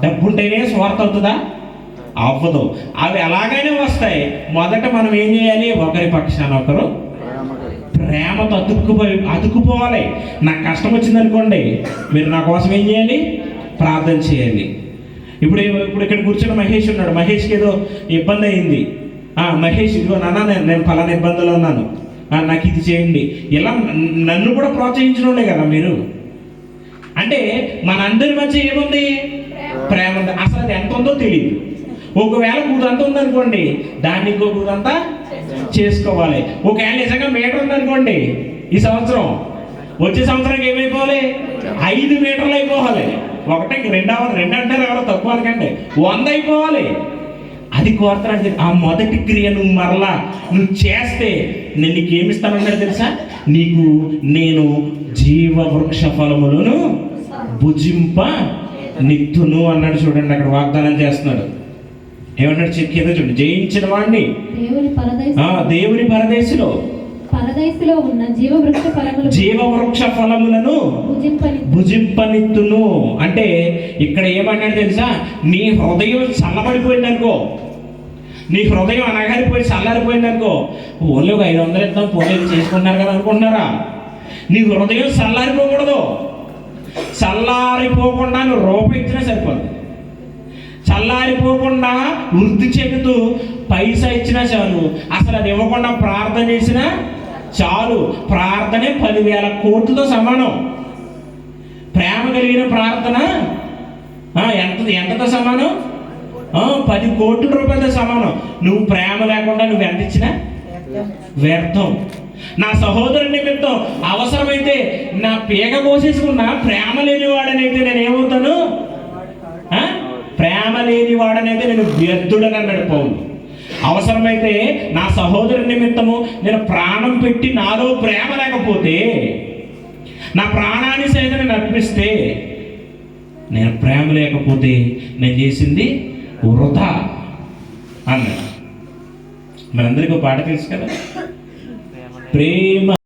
డబ్బు ఉంటేనే స్వార్థ అవుతుందా? అవ్వదు. అవి ఎలాగైనా వస్తాయి. మొదట మనం ఏం చేయాలి? ఒకరి పక్షాన ఒకరు ప్రేమతో అతుక్కుపోవాలి. నాకు కష్టం వచ్చిందనుకోండి, మీరు నా కోసం ఏం చేయాలి? ప్రార్థన చేయాలి. ఇప్పుడు ఇక్కడ కూర్చున్న మహేష్ ఉన్నాడు. మహేష్కి ఏదో ఇబ్బంది అయింది. మహేష్, ఇదిగో నాన్న నేను ఫలానా ఇబ్బందులు ఉన్నాను, నాకు ఇది చేయండి. ఇలా నన్ను కూడా ప్రోత్సహించడంలే కదా మీరు. అంటే మనందరి మధ్య ఏముంది? ప్రేమ ఉంది. అసలు అది ఎంత ఉందో తెలియదు. ఒకవేళ కూదంతా ఉందనుకోండి, దాన్ని ఇంకో కూదంతా చేసుకోవాలి. ఒకవేళ నిజంగా మీటర్ ఉందనుకోండి, ఈ సంవత్సరం వచ్చే సంవత్సరానికి ఏమైపోవాలి? 5 మీటర్లు అయిపోవాలి. ఒకటి రెండు అంటారు ఎవరో తక్కువ అనకండి, 100 అయిపోవాలి. అది కోరుతాడు. ఆ మొదటి క్రియ నువ్వు మరలా నువ్వు చేస్తే నేను నీకు ఏమిస్తానన్నాడు తెలుసా? నీకు నేను జీవవృక్ష ఫలములను భుజింప నిత్తును అన్నాడు. చూడండి, అక్కడ వాగ్దానం చేస్తున్నాడు. ఏమన్నాడు? కింద చూడండి, జయించిన వాడిని దేవుని పరదేశిలో ఉన్న జీవవృక్ష ఫలములను భుజింపనిత్తును. అంటే ఇక్కడ ఏమన్నాడు తెలుసా? నీ హృదయం చల్లబడిపోయింది అనుకో, నీ హృదయం అనగారిపోయి చల్లారిపోయింది అనుకో, ఓన్లీ 500 ఇద్దాం పోలేదు చేసుకుంటున్నారు కదా అనుకుంటున్నారా? నీ హృదయం చల్లారిపోకూడదు. చల్లారిపోకుండా నువ్వు రూపాయి ఇచ్చినా సరిపోదు. చల్లారిపోకుండా వృద్ధి చెందుతూ పైసా ఇచ్చినా చాలు. అసలు అది ఇవ్వకుండా ప్రార్థన చేసినా చాలు. ప్రార్థనే 10,000 కోట్లతో సమానం. ప్రేమ కలిగిన ప్రార్థన ఎంతతో సమానం? 10 కోట్ల రూపాయలతో సమానం. నువ్వు ప్రేమ లేకుండా నువ్వు ఎంత ఇచ్చినా వ్యర్థం. నా సహోదరుని నిమిత్తం అవసరమైతే నా పీక కోసేసుకున్నా ప్రేమ లేనివాడనైతే నేను ఏమవుతాను? ప్రేమ లేనివాడనైతే నేను వ్యర్థుడని అన్నాడు పౌలు. అవసరమైతే నా సహోదరుని నిమిత్తము నేను ప్రాణం పెట్టి నాలో ప్రేమ లేకపోతే, నా ప్రాణాన్ని సైతం నేను అర్పిస్తే, నేను ప్రేమ లేకపోతే నేను చేసింది వృధా అన్నాడు. మనందరికీ పాట తెలుసు కదా, ప్రేమ